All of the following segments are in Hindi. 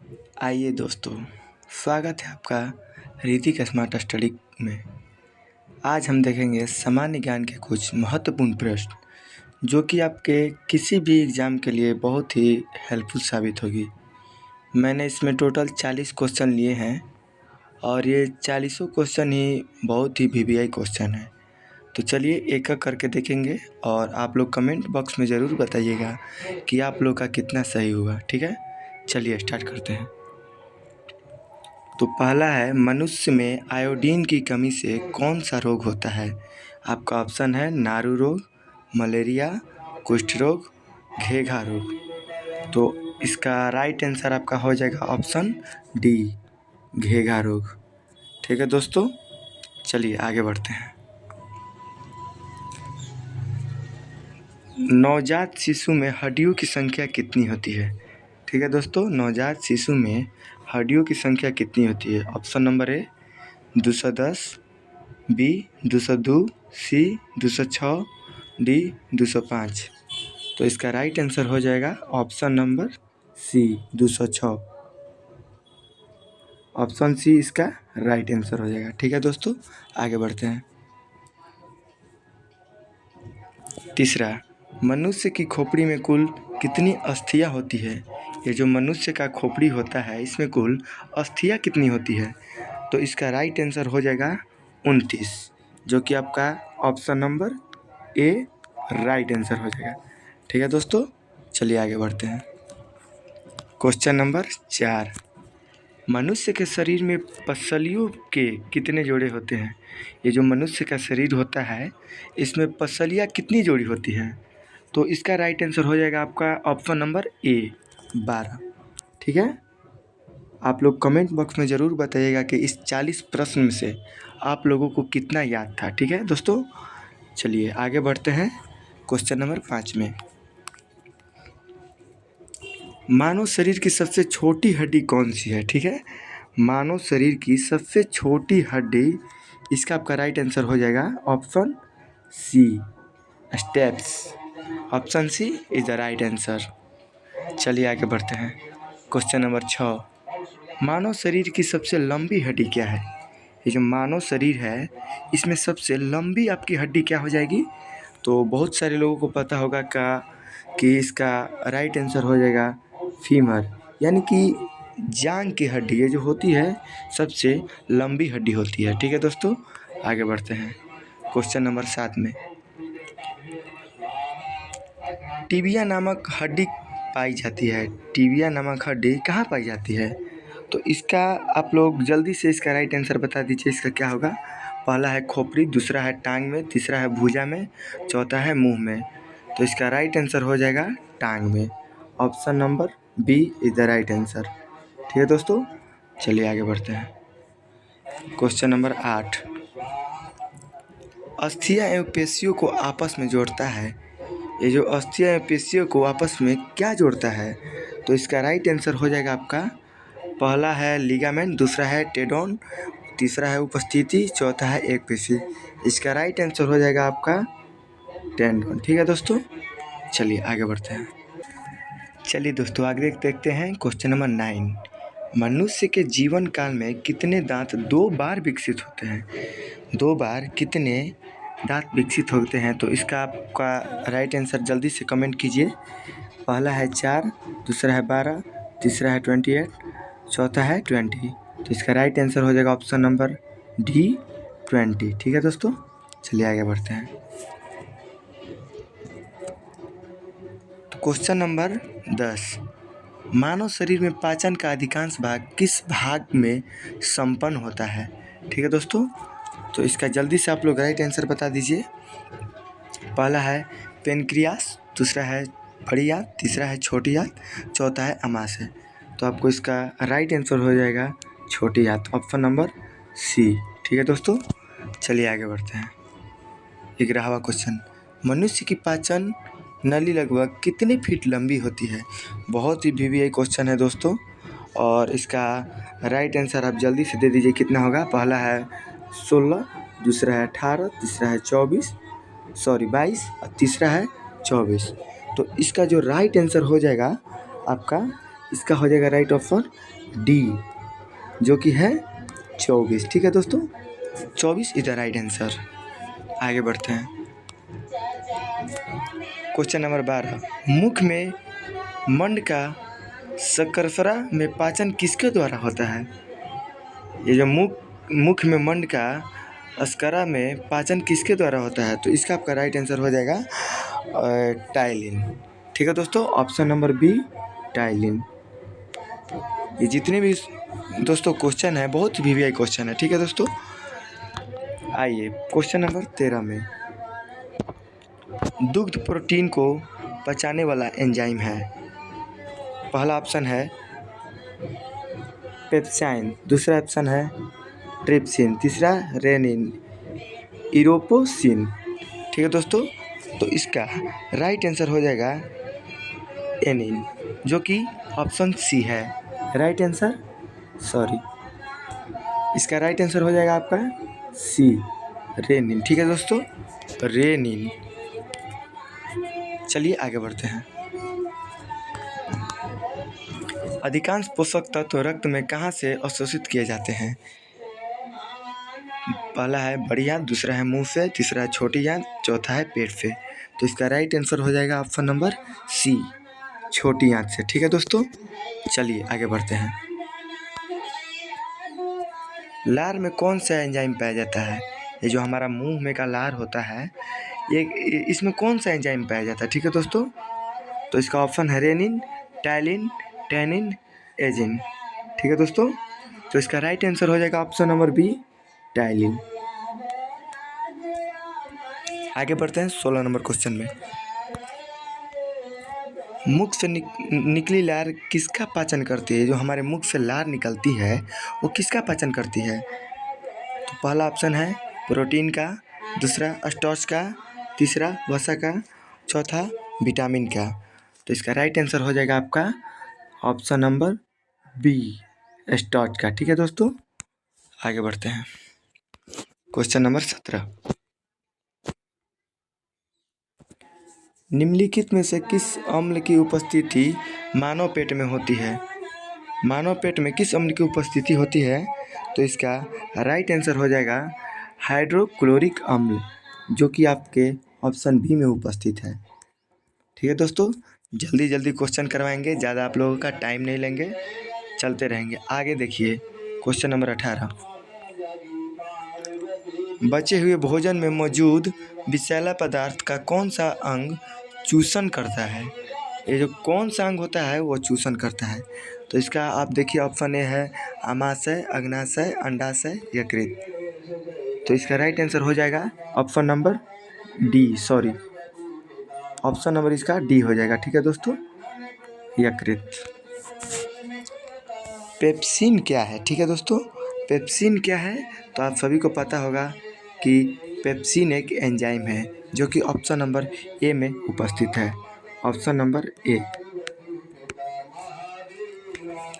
आइए दोस्तों, स्वागत है आपका ऋतिक स्मार्ट स्टडी में। आज हम देखेंगे सामान्य ज्ञान के कुछ महत्वपूर्ण प्रश्न जो कि आपके किसी भी एग्ज़ाम के लिए बहुत ही हेल्पफुल साबित होगी। मैंने इसमें टोटल 40 क्वेश्चन लिए हैं और ये 40 क्वेश्चन ही बहुत ही वीवीआई क्वेश्चन है। तो चलिए एक एक करके देखेंगे और आप लोग कमेंट बॉक्स में ज़रूर बताइएगा कि आप लोग का कितना सही हुआ। ठीक है, चलिए स्टार्ट करते हैं। तो पहला है, मनुष्य में आयोडीन की कमी से कौन सा रोग होता है? आपका ऑप्शन है नारू रोग, मलेरिया, कुष्ठ रोग, घेघा रोग। तो इसका राइट आंसर आपका हो जाएगा ऑप्शन डी, घेघा रोग। ठीक है दोस्तों, चलिए आगे बढ़ते हैं। नवजात शिशु में हड्डियों की संख्या कितनी होती है? ठीक है दोस्तों, नवजात शिशु में हड्डियों की संख्या कितनी होती है? Option number A 210, B 202, C 206, D 205। तो इसका राइट आंसर हो जाएगा option number C 206। Option C इसका राइट आंसर हो जाएगा। ठीक है दोस्तों, आगे बढ़ते हैं। तीसरा, मनुष्य की खोपड़ी में कुल कितनी अस्थियां होती है? ये जो मनुष्य का खोपड़ी होता है इसमें कुल अस्थियां कितनी होती है? तो इसका राइट आंसर हो जाएगा 29, जो कि आपका ऑप्शन नंबर ए राइट आंसर हो जाएगा। ठीक है दोस्तों, चलिए आगे बढ़ते हैं। क्वेश्चन नंबर 4, मनुष्य के शरीर में पसलियों के कितने जोड़े होते हैं? ये जो मनुष्य का शरीर होता है इसमें पसलियाँ कितनी जोड़ी होती हैं? तो इसका राइट आंसर हो जाएगा आपका ऑप्शन नंबर ए 12। ठीक है, आप लोग कमेंट बॉक्स में ज़रूर बताइएगा कि इस 40 प्रश्न में से आप लोगों को कितना याद था। ठीक है दोस्तों, चलिए आगे बढ़ते हैं। क्वेश्चन नंबर 5 में, मानव शरीर की सबसे छोटी हड्डी कौन सी है? ठीक है, मानव शरीर की सबसे छोटी हड्डी, इसका आपका राइट आंसर हो जाएगा option C, steps. Option C is the right answer. चलिए आगे बढ़ते हैं। क्वेश्चन नंबर 6, मानव शरीर की सबसे लंबी हड्डी क्या है? ये जो मानव शरीर है इसमें सबसे लंबी आपकी हड्डी क्या हो जाएगी? तो बहुत सारे लोगों को पता होगा कि इसका राइट आंसर हो जाएगा फीमर, यानी कि जांघ की हड्डी ये जो होती है सबसे लंबी हड्डी होती है। ठीक है दोस्तों, आगे बढ़ते हैं। क्वेश्चन नंबर 7 में, टिबिया नामक हड्डी पाई जाती है। टिबिया नामक हड्डी कहाँ पाई जाती है? तो इसका आप लोग जल्दी से इसका राइट आंसर बता दीजिए। इसका क्या होगा? पहला है खोपड़ी, दूसरा है टांग में, तीसरा है भुजा में, चौथा है मुंह में। तो इसका राइट आंसर हो जाएगा टांग में। Option number B is the right answer. ठीक है दोस्तों, चलिए आगे बढ़ते हैं। क्वेश्चन नंबर 8, अस्थियां एवं पेशियों को आपस में जोड़ता है। ये जो अस्थियां एवं पेशियों को आपस में क्या जोड़ता है? तो इसका राइट आंसर हो जाएगा आपका, पहला है लिगामेंट, दूसरा है टेंडन, तीसरा है उपस्थिति, चौथा है एक पेशी। इसका राइट आंसर हो जाएगा आपका टेंडन। ठीक है दोस्तों, चलिए आगे बढ़ते हैं। चलिए दोस्तों आगे देखते हैं। क्वेश्चन नंबर 9, मनुष्य के जीवन काल में कितने दांत 2 बार विकसित होते हैं? 2 बार कितने दांत विकसित होते हैं? तो इसका आपका राइट आंसर जल्दी से कमेंट कीजिए। पहला है 4, दूसरा है 12, तीसरा है 28, चौथा है 20। तो इसका राइट आंसर हो जाएगा ऑप्शन नंबर डी 20। ठीक है दोस्तों, चलिए आगे बढ़ते हैं। तो क्वेश्चन नंबर 10, मानव शरीर में पाचन का अधिकांश भाग किस भाग में संपन्न होता है? ठीक है दोस्तों, तो इसका जल्दी से आप लोग राइट आंसर बता दीजिए। पहला है पेनक्रियास, दूसरा है बड़ी आंत, तीसरा है छोटी आंत, चौथा है अमाशय। तो आपको इसका राइट आंसर हो जाएगा छोटी आंत, ऑप्शन नंबर सी। ठीक है दोस्तों, चलिए आगे बढ़ते हैं। 11वां क्वेश्चन, मनुष्य की पाचन नली लगभग कितने फीट लंबी होती है? बहुत ही वीवीआई क्वेश्चन है दोस्तों, और इसका राइट आंसर आप जल्दी से दे दीजिए। कितना होगा? पहला है 16, दूसरा है 18, तीसरा है 22 और तीसरा है 24। तो इसका जो राइट आंसर हो जाएगा आपका इसका हो जाएगा राइट ऑप्शन डी, जो कि है 24। ठीक है दोस्तों, 24 इज द राइट आंसर। आगे बढ़ते हैं। क्वेश्चन नंबर 12, मुख में मंड का शकरसरा में पाचन किसके द्वारा होता है? ये जो मुख में मंड का अस्करा में पाचन किसके द्वारा होता है? तो इसका आपका राइट आंसर हो जाएगा टाइलिन। ठीक है दोस्तों, ऑप्शन नंबर बी टाइलिन। ये जितने भी दोस्तों क्वेश्चन है बहुत वीवीआई क्वेश्चन है। ठीक है दोस्तों, आइए क्वेश्चन नंबर 13 में, दुग्ध प्रोटीन को पचाने वाला एंजाइम है। पहला ऑप्शन है पेप्साइन, दूसरा ऑप्शन है ट्रिप्सिन, तीसरा रेनिन, इरोपोसिन। ठीक है दोस्तों, तो इसका राइट आंसर हो जाएगा एनिन, जो कि ऑप्शन सी है। राइट आंसर, सॉरी, इसका राइट आंसर हो जाएगा आपका सी, रेनिन। ठीक है दोस्तों, रेनिन। चलिए आगे बढ़ते हैं। अधिकांश पोषक तत्व रक्त में कहाँ से अवशोषित किए जाते हैं? पहला है बड़ी आंत, दूसरा है मुंह से, तीसरा है छोटी आंत, चौथा है पेट से। तो इसका राइट आंसर हो जाएगा ऑप्शन नंबर सी, छोटी आंत से। ठीक है दोस्तों, चलिए आगे बढ़ते हैं। लार में कौन सा एंजाइम पाया जाता है? ये जो हमारा मुंह में का लार होता है, ये इसमें कौन सा एंजाइम पाया जाता है? ठीक है दोस्तों, तो इसका ऑप्शन है रेनिन, टाइलिन, टैनिन, एजिन। ठीक है दोस्तों, तो इसका राइट आंसर हो जाएगा ऑप्शन नंबर बी, टाइलिन। आगे बढ़ते हैं 16 नंबर क्वेश्चन में। मुख से निकली लार किसका पाचन करती है? जो हमारे मुख से लार निकलती है वो किसका पाचन करती है? तो पहला ऑप्शन है प्रोटीन का, दूसरा स्टार्च का, तीसरा वसा का, चौथा विटामिन का। तो इसका राइट आंसर हो जाएगा आपका ऑप्शन नंबर बी, स्टार्च का। ठीक है दोस्तों, आगे बढ़ते हैं। क्वेश्चन नंबर 17, निम्नलिखित में से किस अम्ल की उपस्थिति मानव पेट में होती है? मानव पेट में किस अम्ल की उपस्थिति होती है? तो इसका राइट आंसर हो जाएगा हाइड्रोक्लोरिक अम्ल, जो कि आपके ऑप्शन बी में उपस्थित है। ठीक है दोस्तों, जल्दी जल्दी क्वेश्चन करवाएंगे, ज़्यादा आप लोगों का टाइम नहीं लेंगे, चलते रहेंगे। आगे देखिए क्वेश्चन नंबर 18, बचे हुए भोजन में मौजूद विषैला पदार्थ का कौन सा अंग चूषण करता है? ये जो कौन सा अंग होता है वो चूषण करता है? तो इसका आप देखिए ऑप्शन ए है अमाशय, अग्नाशय, अंडाशय, यकृत। तो इसका राइट आंसर हो जाएगा option number D, sorry, option number इसका डी हो जाएगा। ठीक है दोस्तों, यकृत। पेप्सिन क्या है? ठीक है दोस्तों, पेप्सिन क्या है? तो आप सभी को पता होगा कि पेप्सिन एक एंजाइम है जो कि ऑप्शन नंबर ए में उपस्थित है, ऑप्शन नंबर ए।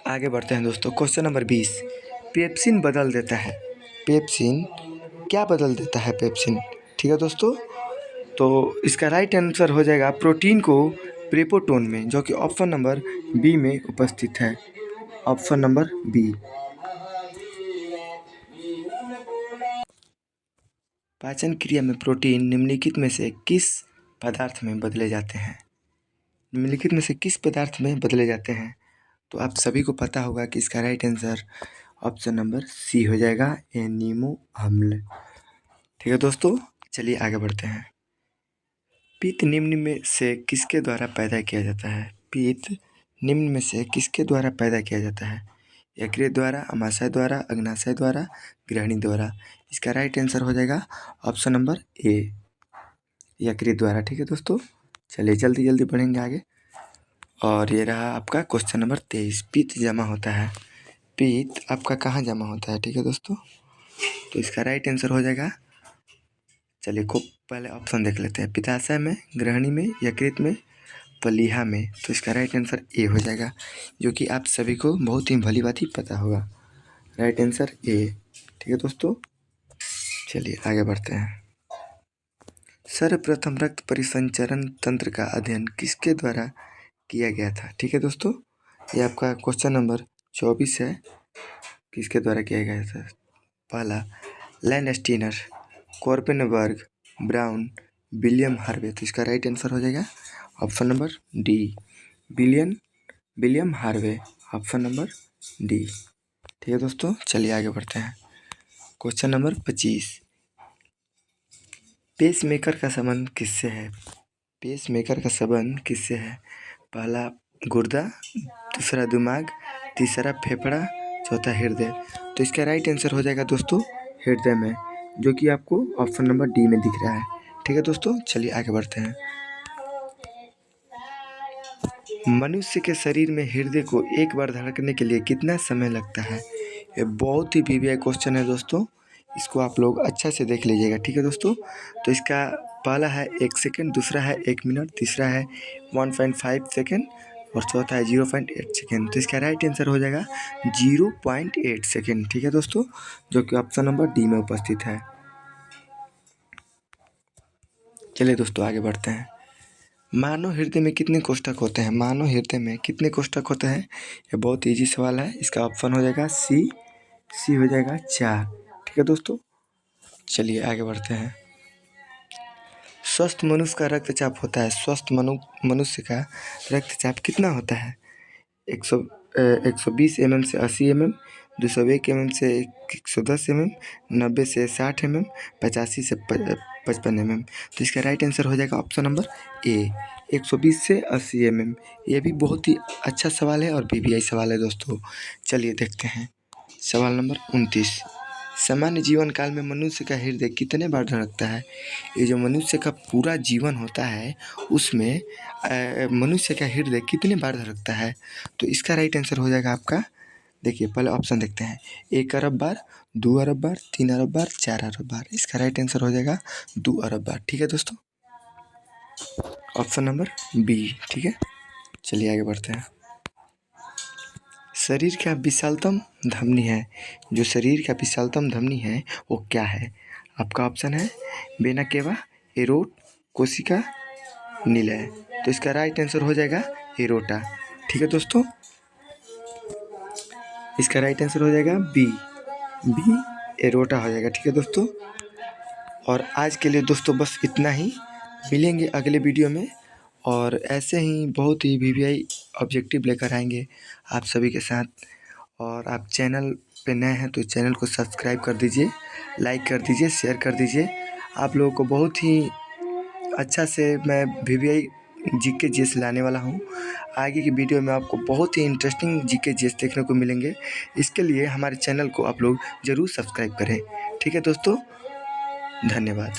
आगे बढ़ते हैं दोस्तों। क्वेश्चन नंबर 20, पेप्सिन बदल देता है, पेप्सिन क्या बदल देता है? पेप्सिन, ठीक है दोस्तों, तो इसका राइट आंसर हो जाएगा प्रोटीन को प्रेपोटोन में, जो कि ऑप्शन नंबर बी में उपस्थित है, ऑप्शन नंबर बी। पाचन क्रिया में प्रोटीन निम्नलिखित में से किस पदार्थ में बदले जाते हैं? निम्नलिखित में से किस पदार्थ में बदले जाते हैं? तो आप सभी को पता होगा कि इसका right answer option number C हो जाएगा, एनीमो अम्ल। ठीक है दोस्तों, चलिए आगे बढ़ते हैं। पित्त निम्न में से किसके द्वारा पैदा किया जाता है? पित्त निम्न में से किसके द्वारा पैदा किया जाता है? यकृत द्वारा, अमाशय द्वारा, अग्नाशय द्वारा, ग्रहणी द्वारा। इसका राइट आंसर हो जाएगा ऑप्शन नंबर ए, यकृत द्वारा। ठीक है दोस्तों, चलिए जल्दी जल्दी बढ़ेंगे आगे। और ये रहा आपका क्वेश्चन नंबर 23, पित्त जमा होता है, पित्त आपका कहाँ जमा होता है? ठीक है दोस्तों, तो इसका राइट आंसर हो जाएगा, चलिए खूब पहले ऑप्शन देख लेते हैं, पित्ताशय में, ग्रहणी में, यकृत में, प्लीहा में। तो इसका राइट आंसर ए हो जाएगा, जो कि आप सभी को बहुत ही भली बात ही पता होगा, राइट आंसर ए। ठीक है दोस्तों, चलिए आगे बढ़ते हैं। सर्वप्रथम रक्त परिसंचरण तंत्र का अध्ययन किसके द्वारा किया गया था? ठीक है दोस्तों, ये आपका क्वेश्चन नंबर 24 है। किसके द्वारा किया गया था? पहला लैंडस्टीनर, कॉर्पेनबर्ग, ब्राउन, विलियम हार्वे। तो इसका राइट आंसर हो जाएगा option number D, William Harvey, option number D. ठीक है दोस्तों, चलिए आगे बढ़ते हैं। क्वेश्चन नंबर 25, पेसमेकर का संबंध किससे है? पेसमेकर का संबंध किससे है? पहला गुर्दा, दूसरा दिमाग, तीसरा फेफड़ा, चौथा हृदय। तो इसका राइट आंसर हो जाएगा दोस्तों हृदय में, जो कि आपको ऑप्शन नंबर डी में दिख रहा है। ठीक है दोस्तों, चलिए आगे बढ़ते हैं। मनुष्य के शरीर में हृदय को एक बार धड़कने के लिए कितना समय लगता है? ये बहुत ही वीवीआई क्वेश्चन है दोस्तों, इसको आप लोग अच्छा से देख लीजिएगा। ठीक है दोस्तों, तो इसका पहला है 1 सेकेंड, दूसरा है 1 मिनट, तीसरा है 1.5 सेकेंड और चौथा है 0.8 सेकेंड। तो इसका राइट आंसर हो जाएगा 0.8 सेकेंड। ठीक है दोस्तों, जो कि ऑप्शन नंबर डी में उपस्थित है। चलिए दोस्तों आगे बढ़ते हैं। मानव हृदय में कितने कोष्ठक होते हैं? मानव हृदय में कितने कोष्ठक होते हैं? ये बहुत इजी सवाल है। इसका ऑप्शन हो जाएगा सी हो जाएगा 4। ठीक है दोस्तों, चलिए आगे बढ़ते हैं। स्वस्थ मनुष्य का रक्तचाप होता है, स्वस्थ मनुष्य का रक्तचाप कितना होता है? 120 mm से 80 mm, 201 mm से 110 mm, 90 से 60 mm, 85 से 55 mm। तो इसका राइट आंसर हो जाएगा ऑप्शन नंबर ए, 120 से 80 mm। ये भी बहुत ही अच्छा सवाल है और वीवीआई सवाल है दोस्तों। चलिए देखते हैं सवाल नंबर 29, सामान्य जीवन काल में मनुष्य का हृदय कितने बार धड़कता है? ये जो मनुष्य का पूरा जीवन होता है उसमें मनुष्य का हृदय कितने बार धड़कता है? तो इसका राइट आंसर हो जाएगा आपका, देखिए पहले ऑप्शन देखते हैं, 1 अरब बार, 2 अरब बार, 3 अरब बार, 4 अरब बार। इसका राइट आंसर हो जाएगा 2 अरब बार। ठीक है दोस्तों, ऑप्शन नंबर बी। ठीक है, चलिए आगे बढ़ते हैं। शरीर का विशालतम धमनी है, जो शरीर का विशालतम धमनी है वो क्या है? आपका ऑप्शन है वेना केवा, एरोट, कोशिका, निलय। तो इसका राइट आंसर हो जाएगा एरोटा। ठीक है दोस्तों, इसका राइट आंसर हो जाएगा बी एरोटा हो जाएगा। ठीक है दोस्तों, और आज के लिए दोस्तों बस इतना ही। मिलेंगे अगले वीडियो में और ऐसे ही बहुत ही वीवीआई ऑब्जेक्टिव लेकर आएंगे आप सभी के साथ। और आप चैनल पे नए हैं तो चैनल को सब्सक्राइब कर दीजिए, लाइक कर दीजिए, शेयर कर दीजिए। आप लोगों को बहुत ही अच्छा से मैं वीवीआई जीके जीएस लाने वाला हूँ। आगे की वीडियो में आपको बहुत ही इंटरेस्टिंग जीके जीएस देखने को मिलेंगे। इसके लिए हमारे चैनल को आप लोग ज़रूर सब्सक्राइब करें। ठीक है दोस्तों, धन्यवाद।